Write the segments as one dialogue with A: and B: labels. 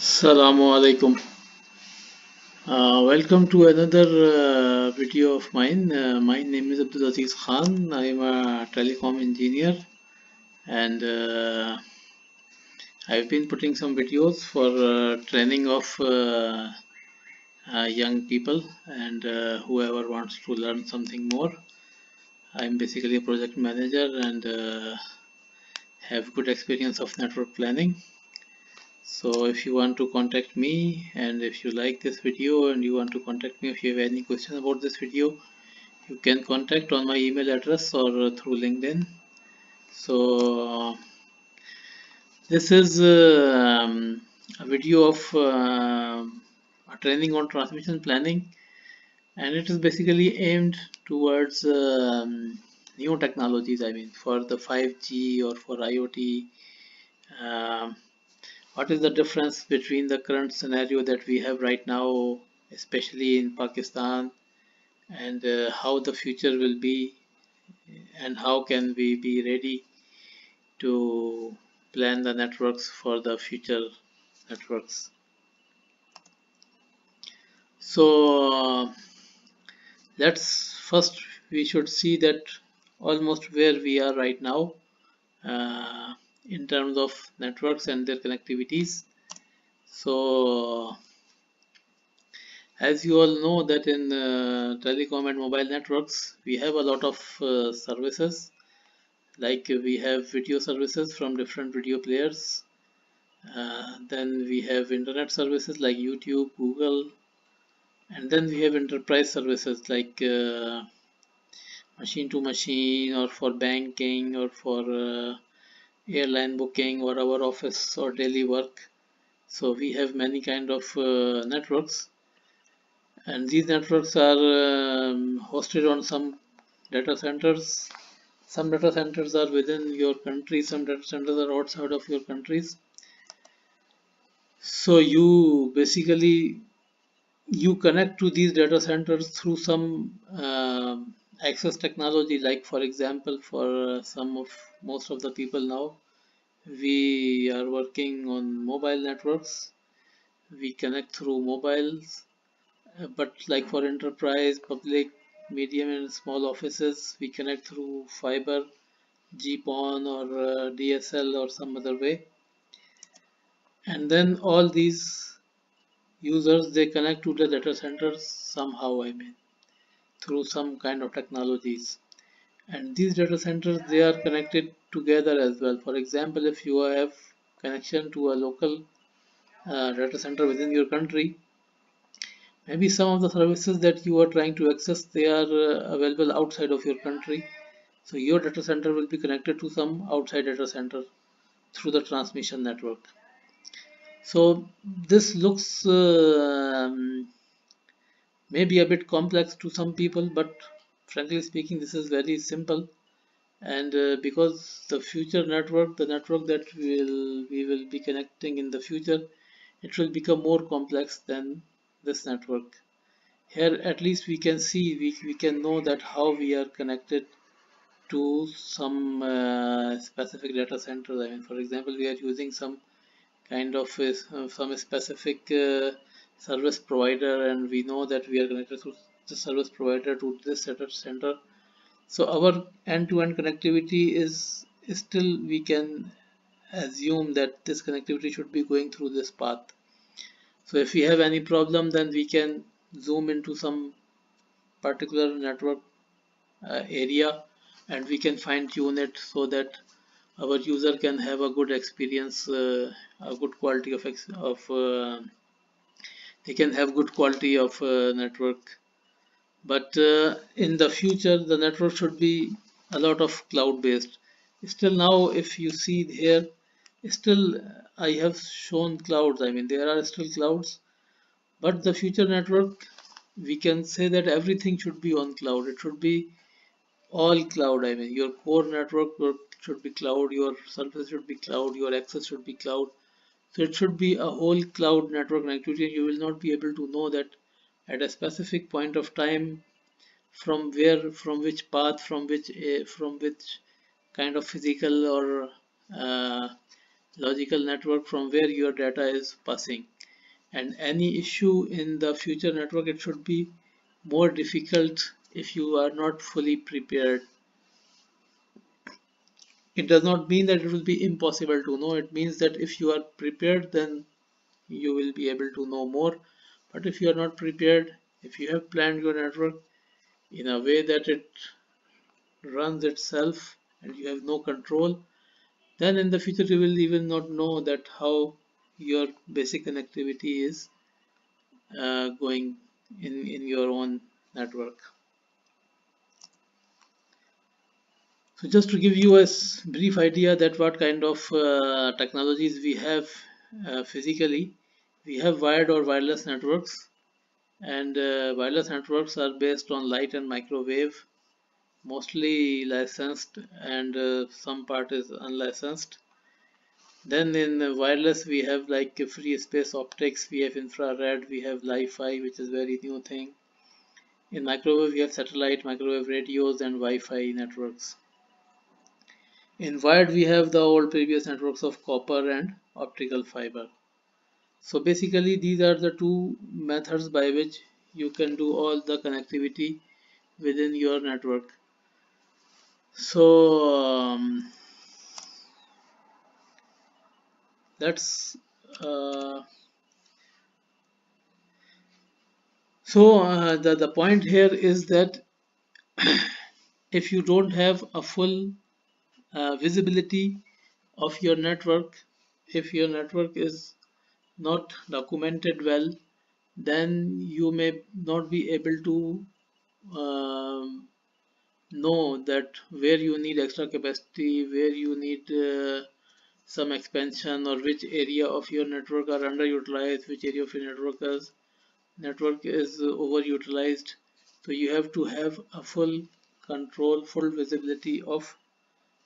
A: Assalamu alaikum. Welcome to another video of mine. My name is Abdul Aziz Khan. I am a telecom engineer and I've been putting some videos for training of young people and whoever wants to learn something more. I'm basically a project manager and have good experience of network planning. So if you want to contact me and if you like this video and you want to contact me if you have any questions about this video, you can contact on my email address or through LinkedIn. So this is a video of a training on transmission planning, and it is basically aimed towards new technologies. I mean, for the 5G or for IoT. Um, what is the difference between the current scenario that we have right now, especially in Pakistan, and how the future will be, and how can we be ready to plan the networks for the future networks. So let's first we should see that almost where we are right now uh, in terms of networks and their connectivities. So as you all know that in telecom and mobile networks we have a lot of services, like we have video services from different video players. Then we have internet services like YouTube, Google, and then we have enterprise services like machine to machine or for banking or for airline booking or our office or daily work. So we have many kind of networks, and these networks are hosted on some data centers. Some data centers are within your country, some data centers are outside of your countries. So you basically you connect to these data centers through some access technology, like for example for some of most of the people now we are working on mobile networks. We connect through mobiles, but like for enterprise, public, medium and small offices, we connect through fiber, GPON or DSL or some other way. And then all these users, they connect to the data centers somehow, I mean, through some kind of technologies. And these data centers, they are connected together as well. For example, if you have connection to a local data center within your country, maybe some of the services that you are trying to access, they are available outside of your country. So your data center will be connected to some outside data center through the transmission network. So this looks maybe a bit complex to some people, but frankly speaking, this is very simple. And because the future network, the network that we will be connecting in the future, it will become more complex than this network. Here at least we can see, we can know that how we are connected to some specific data centers. I mean, for example, we are using some kind of some specific service provider, and we know that we are connected to the service provider to this data center. So our end-to-end connectivity is still, we can assume that this connectivity should be going through this path. So if we have any problem, then we can zoom into some particular network area and we can fine tune it so that our user can have a good experience, a good quality of they can have good quality of network. But in the future the network should be a lot of cloud based. Still now if you see here, still I have shown clouds. I mean, there are still clouds, but the future network, we can say that everything should be on cloud. It should be all cloud. I mean, your core network should be cloud, your service should be cloud, your access should be cloud. So it should be a whole cloud network connectivity. You will not be able to know that at a specific point of time from where, from which path, from which kind of physical or uh, logical network from where your data is passing. And any issue in the future network, it should be more difficult if you are not fully prepared. It does not mean that it will be impossible to know. It means that if you are prepared, then you will be able to know more. But if you are not prepared, if you have planned your network in a way that it runs itself and you have no control, then in the future you will even not know that how your basic connectivity is going in your own network. So just to give you a brief idea that what kind of technologies we have physically, we have wired or wireless networks, and wireless networks are based on light and microwave, mostly licensed, and some part is unlicensed. Then in wireless we have like free space optics, we have infrared, we have Wi-Fi, which is very new thing. In microwave we have satellite, microwave radios, and Wi-Fi networks. In wired we have the old previous networks of copper and optical fiber. So basically these are the two methods by which you can do all the connectivity within your network. So that's uh, the point here is that if you don't have a full visibility of your network, if your network is not documented well, then you may not be able to um, know that where you need extra capacity, where you need some expansion, or which area of your network are underutilized, which area of your network is overutilized. So you have to have a full control, full visibility of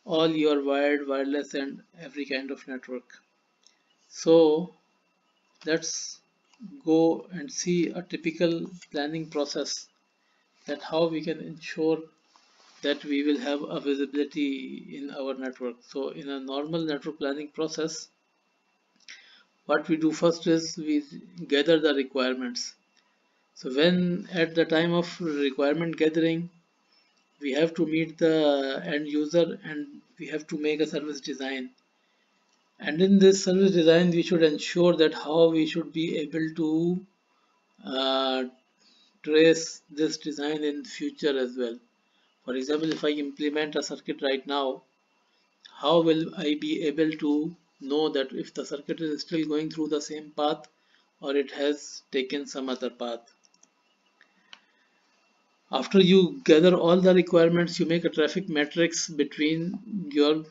A: all your wired, wireless, and every kind of network. So let's go and see a typical planning process, that how we can ensure that we will have a visibility in our network. So in a normal network planning process, what we do first is we gather the requirements. So when at the time of requirement gathering, we have to meet the end user and we have to make a service design. And in this service design, we should ensure that how we should be able to uh, trace this design in future as well. For example, if I implement a circuit right now, how will I be able to know that if the circuit is still going through the same path or it has taken some other path? After you gather all the requirements, you make a traffic matrix between your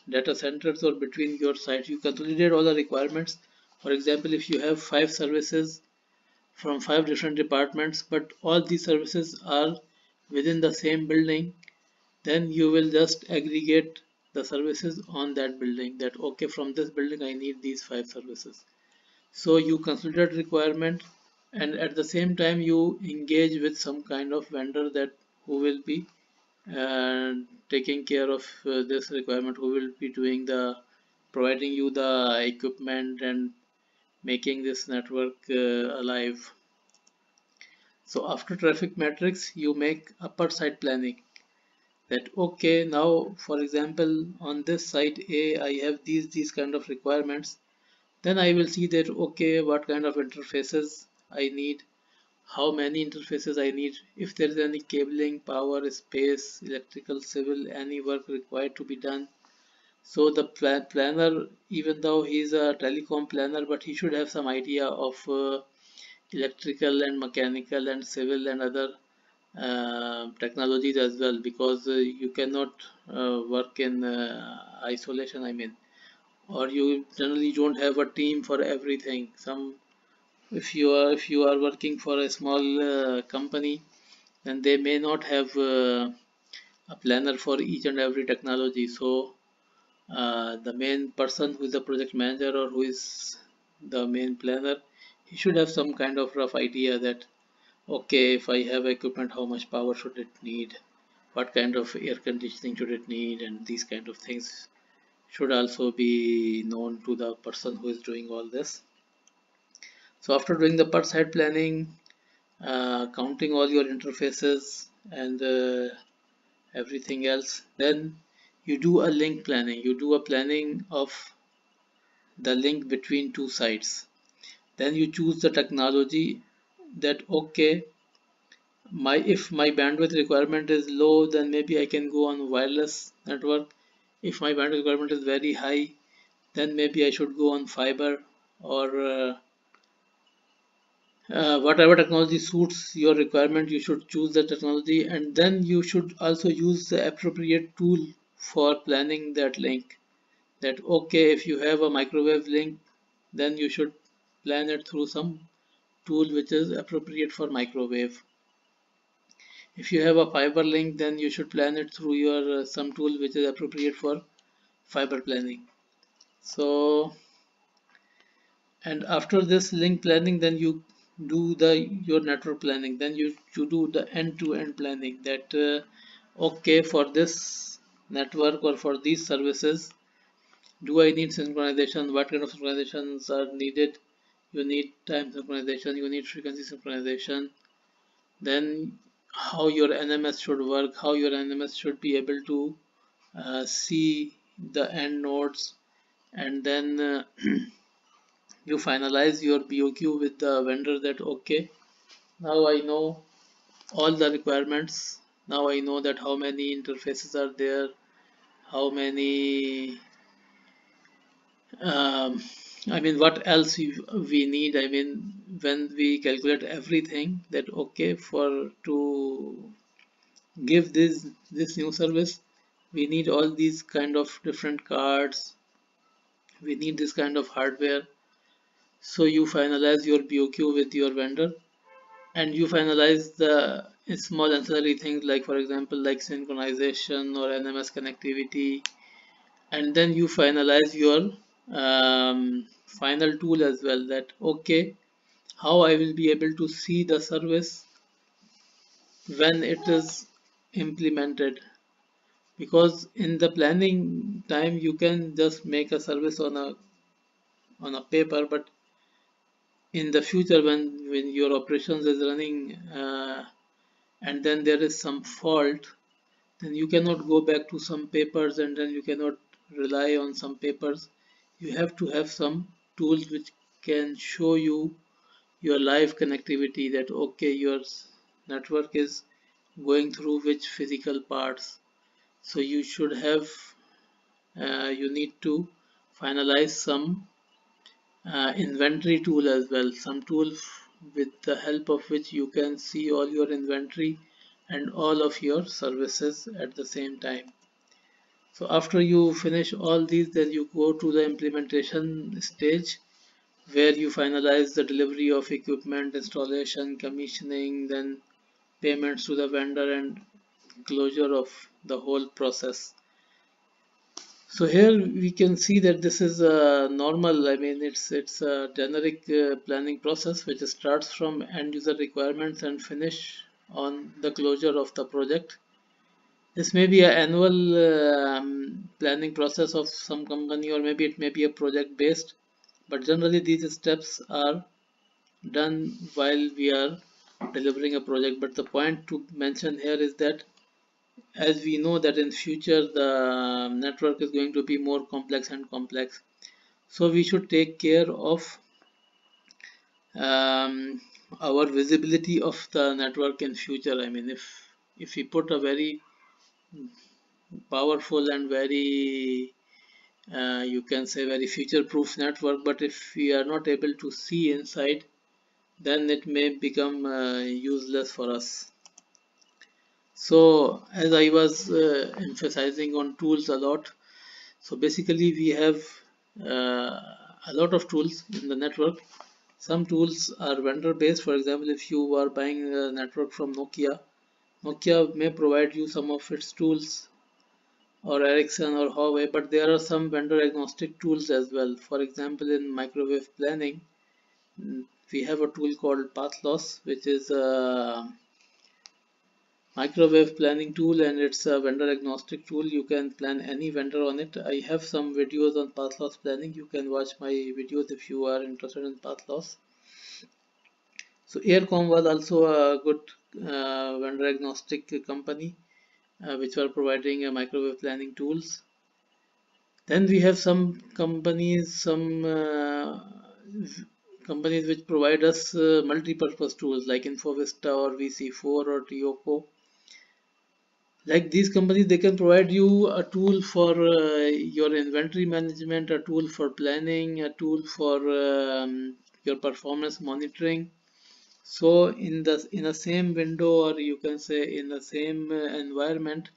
A: data centers or between your sites. You consolidate all the requirements. For example, if you have 5 services from 5 different departments, but all these services are within the same building, then you will just aggregate the services on that building, that okay, from this building I need these 5 services. So you consider requirement, and at the same time you engage with some kind of vendor that who will be uh, taking care of this requirement, who will be doing the providing you the equipment and making this network alive. So after traffic matrix you make upper site planning, that okay, now for example on this site A I have these kind of requirements. Then I will see that okay, what kind of interfaces I need, how many interfaces I need, if there is any cabling, power, space, electrical, civil, any work required to be done. So the planner, even though he is a telecom planner, but he should have some idea of electrical and mechanical and civil and other technologies as well, because you cannot work in isolation, I mean, or you generally don't have a team for everything. Some, if you are working for a small company, then they may not have a planner for each and every technology. So the main person who is the project manager or who is the main planner, he should have some kind of rough idea that okay, if I have equipment, how much power should it need, what kind of air conditioning should it need, and these kind of things should also be known to the person who is doing all this. So after doing the per site planning, counting all your interfaces and everything else, then you do a link planning. You do a planning of the link between two sites. Then you choose the technology that okay, my if my bandwidth requirement is low, then maybe I can go on wireless network. If my bandwidth requirement is very high, then maybe I should go on fiber or whatever technology suits your requirement. You should choose the technology, and then you should also use the appropriate tool for planning that link. That okay, if you have a microwave link, then you should plan it through some tool which is appropriate for microwave. If you have a fiber link, then you should plan it through your some tool which is appropriate for fiber planning. So, and after this link planning, then you do the your network planning. Then you do the end-to-end planning. That okay, for this network or for these services, do I need synchronization? What kind of synchronizations are needed? You need time synchronization. You need frequency synchronization. Then how your NMS should work, how your NMS should be able to see the end nodes, and then you finalize your BOQ with the vendor that okay, now I know all the requirements. Now I know that how many interfaces are there, how many um, I mean what else we need. I mean when we calculate everything that okay, for to give this new service, we need all these kind of different cards, we need this kind of hardware. So you finalize your BOQ with your vendor, and you finalize the small ancillary things like for example like synchronization or NMS connectivity, and then you finalize your final tool as well. That okay, how I will be able to see the service when it is implemented, because in the planning time you can just make a service on a paper, but in the future when your operations is running and then there is some fault, then you cannot go back to some papers and then you cannot rely on some papers. You have to have some tools which can show you your live connectivity, that okay, your network is going through which physical parts. So you should have you need to finalize some inventory tool as well, some tool with the help of which you can see all your inventory and all of your services at the same time. So after you finish all these, then you go to the implementation stage where you finalize the delivery of equipment, installation, commissioning, then payments to the vendor and closure of the whole process. So here we can see that this is a normal, I mean it's a generic planning process which starts from end user requirements and finish on the closure of the project. This may be an annual planning process of some company, or maybe it may be a project based, but generally these steps are done while we are delivering a project. But the point to mention here is that as we know that in future the network is going to be more complex and complex, so we should take care of um, our visibility of the network in future. I mean if we put a very powerful and very you can say very future proof network, but if we are not able to see inside, then it may become useless for us. So as I was emphasizing on tools a lot, so basically we have a lot of tools in the network. Some tools are vendor based. For example, if you are buying a network from Nokia may provide you some of its tools, or Ericsson or Huawei, but there are some vendor agnostic tools as well. For example, in microwave planning, we have a tool called path loss, which is microwave planning tool, and it's a vendor agnostic tool. You can plan any vendor on it. I have some videos on path loss planning. You can watch my videos if you are interested in path loss. So Aircom was also a good vendor agnostic company which were providing microwave planning tools. Then we have some companies which provide us multi-purpose tools like InfoVista or VC4 or Tioco. Like these companies, they can provide you a tool for your inventory management, a tool for planning, a tool for your performance monitoring. So in the same window, or you can say in the same environment,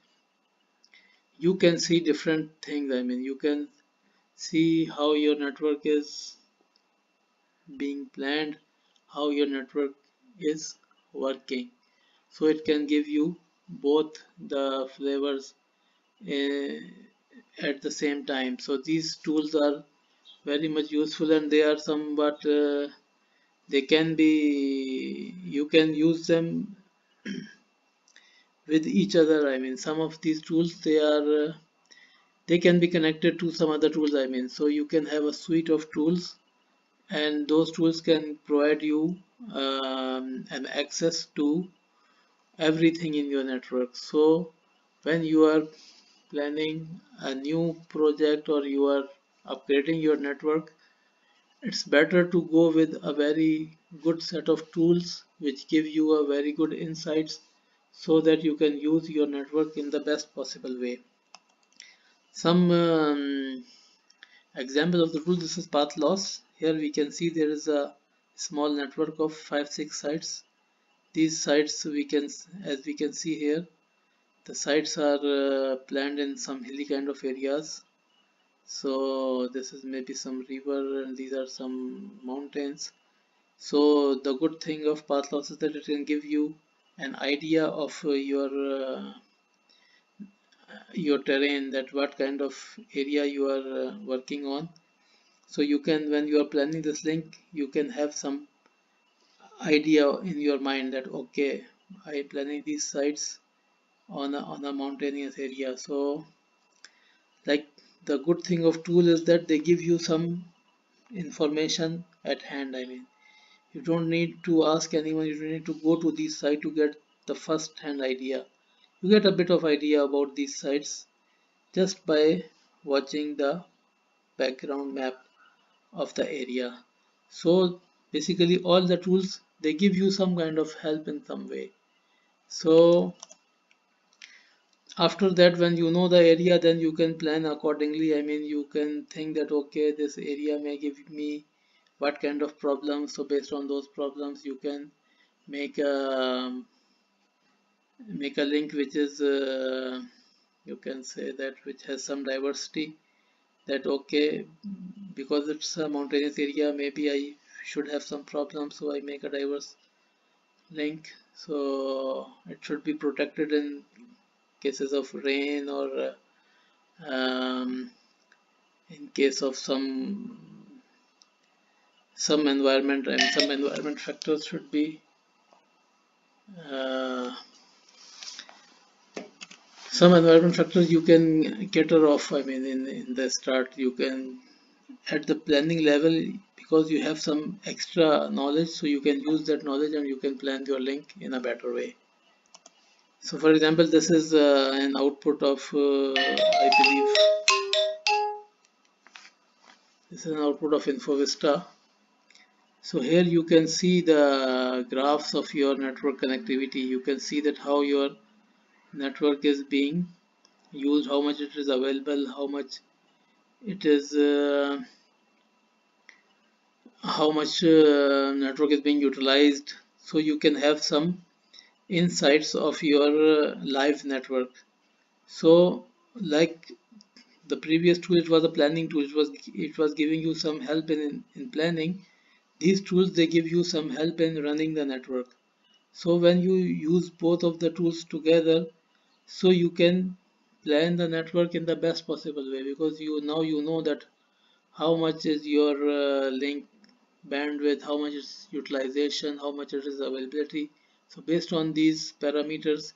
A: you can see different things. I mean, you can see how your network is being planned, how your network is working. So it can give you both the flavors uh, at the same time. So these tools are very much useful, and they are somewhat they can be, you can use them with each other. I mean, some of these tools, they can be connected to some other tools. I mean, so you can have a suite of tools, and those tools can provide you an access to everything in your network. So when you are planning a new project or you are upgrading your network, it's better to go with a very good set of tools which give you a very good insights so that you can use your network in the best possible way. Some example of the tool, this is path loss. Here we can see there is a small network of 5-6 sites. These sites, as we can see here, the sites are planned in some hilly kind of areas. So this is maybe some river, and these are some mountains. So the good thing of path loss is that it can give you an idea of your terrain, that what kind of area you are working on. So you can, when you are planning this link, you can have some idea in your mind that okay, I am planning these sites on a mountainous area. So like the good thing of tool is that they give you some information at hand. I mean, you don't need to ask anyone, you don't need to go to these sites to get the first hand idea. You get a bit of idea about these sites just by watching the background map of the area. So basically all the tools, they give you some kind of help in some way. So after that, when you know the area, then you can plan accordingly. I mean, you can think that okay, this area may give me what kind of problems. So based on those problems, you can make a link which is you can say that which has some diversity, that okay, because it's a mountainous area, maybe I should have some problems, so I make a diverse link. So it should be protected in cases of rain, or um, in case of some environment. I mean, some environment factors should be uh, some environment factors you can cater off. I mean, in the start, you can at the planning level, because you have some extra knowledge, so you can use that knowledge and you can plan your link in a better way. So for example, this is an output of I believe this is an output of InfoVista. So here you can see the graphs of your network connectivity. You can see that how your network is being used, how much it is available, how much it is how much network is being utilized. So you can have some insights of your live network. So like the previous tool, it was a planning tool, it was giving you some help in planning. These tools, they give you some help in running the network. So when you use both of the tools together, so you can plan the network in the best possible way, because you know that how much is your link bandwidth, how much is utilization, how much it is availability. So based on these parameters,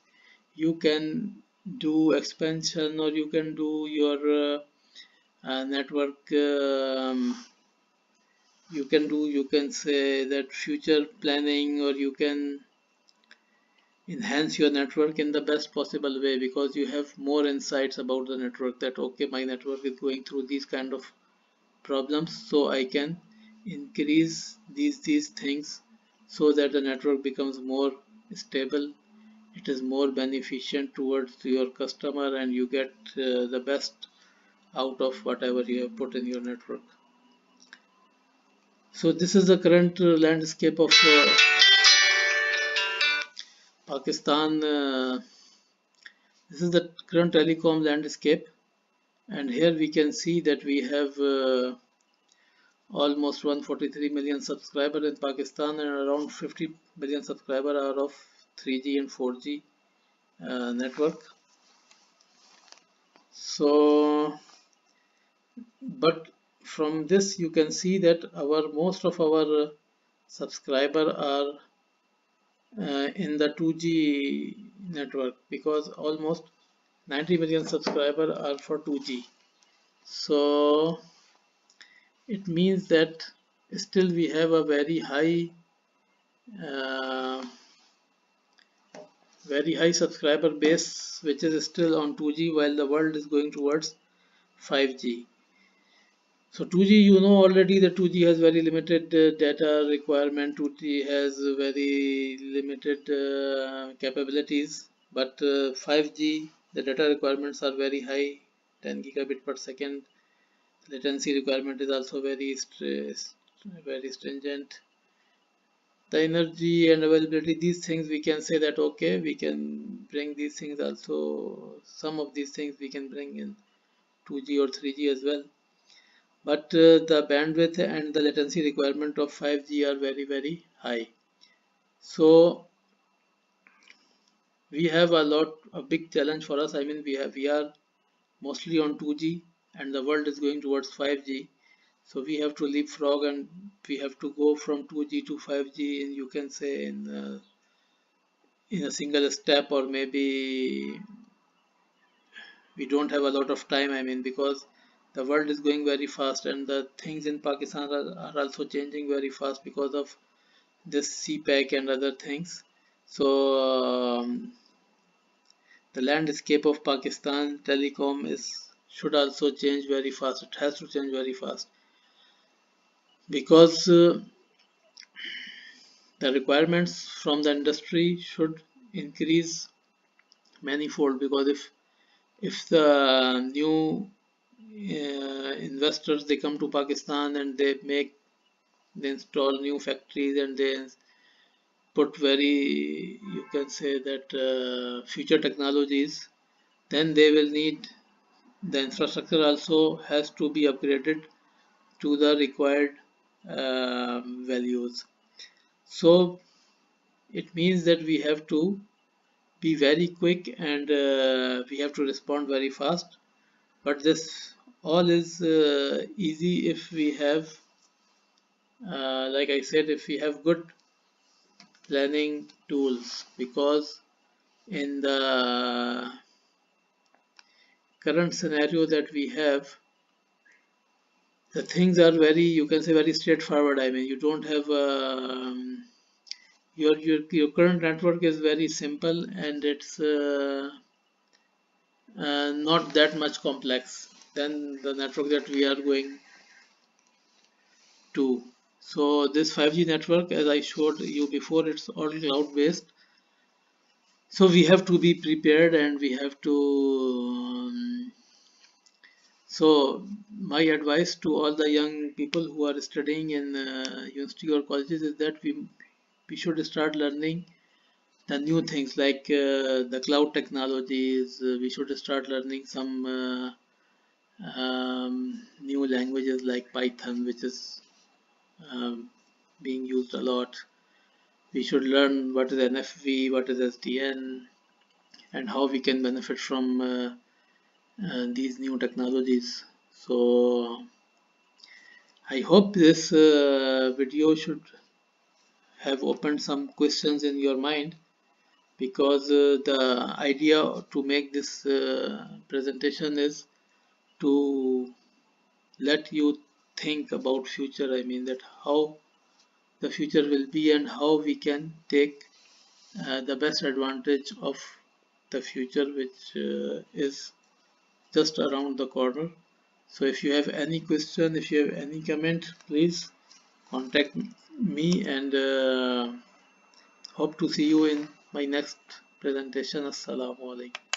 A: you can do expansion, or you can do your network, you can say that future planning, or you can enhance your network in the best possible way, because you have more insights about the network, that okay, my network is going through these kind of problems, so I can increase these things so that the network becomes more stable, it is more beneficent towards your customer, and you get the best out of whatever you have put in your network. So this is the current landscape of Pakistan. This is the current telecom landscape, and here we can see that we have almost 143 million subscribers in Pakistan, and around 50 million subscribers are of 3G and 4G network. So, but from this you can see that our most of our subscriber are in the 2G network, because almost 90 million subscribers are for 2G. So it means that still we have a uh, very high subscriber base which is still on 2G, while the world is going towards 5G. So 2G, you know already, the 2G has very limited data requirement. 2G has very limited capabilities, but 5G, the data requirements are very high, 10 gigabit per second. Latency requirement is also very stringent. The energy and availability, these things we can say that okay, we can bring these things also. Some of these things we can bring in 2G or 3G as well. But the bandwidth and the latency requirement of 5G are very high. So we have a big challenge for us. I mean, we are mostly on 2G, and the world is going towards 5G. So we have to leapfrog, and we have to go from 2G to 5G, and you can say in a single step, or maybe we don't have a lot of time. I mean, because the world is going very fast, and the things in Pakistan are also changing very fast because of this CPAC and other things. So the landscape of Pakistan telecom is should also change very fast. It has to change very fast, because the requirements from the industry should increase manifold. Because if the new investors, they come to Pakistan, and they install new factories, and they put very, you can say that future technologies, then they will need, the infrastructure also has to be upgraded to the required values. So it means that we have to be very quick, and we have to respond very fast. But this all is easy if we have, like I said, if we have good planning tools. Because in the current scenario that we have, the things are very, you can say, very straightforward. I mean, you don't have your current network is very simple, and it's not that much complex than the network that we are going to. So this 5G network, as I showed you before, it's all cloud based. So we have to be prepared, and we have to so my advice to all the young people who are studying in university or colleges is that we should start learning the new things, like the cloud technologies. We should start learning some new languages like Python, which is um, being used a lot. We should learn what is NFV, what is SDN, and how we can benefit from these new technologies. So I hope this video should have opened some questions in your mind, because the idea to make this presentation is to let you think about future. I mean that how the future will be and how we can take the best advantage of the future, which is just around the corner. So if you have any question, if you have any comment, please contact me, and hope to see you in my next presentation. Assalamu alaikum.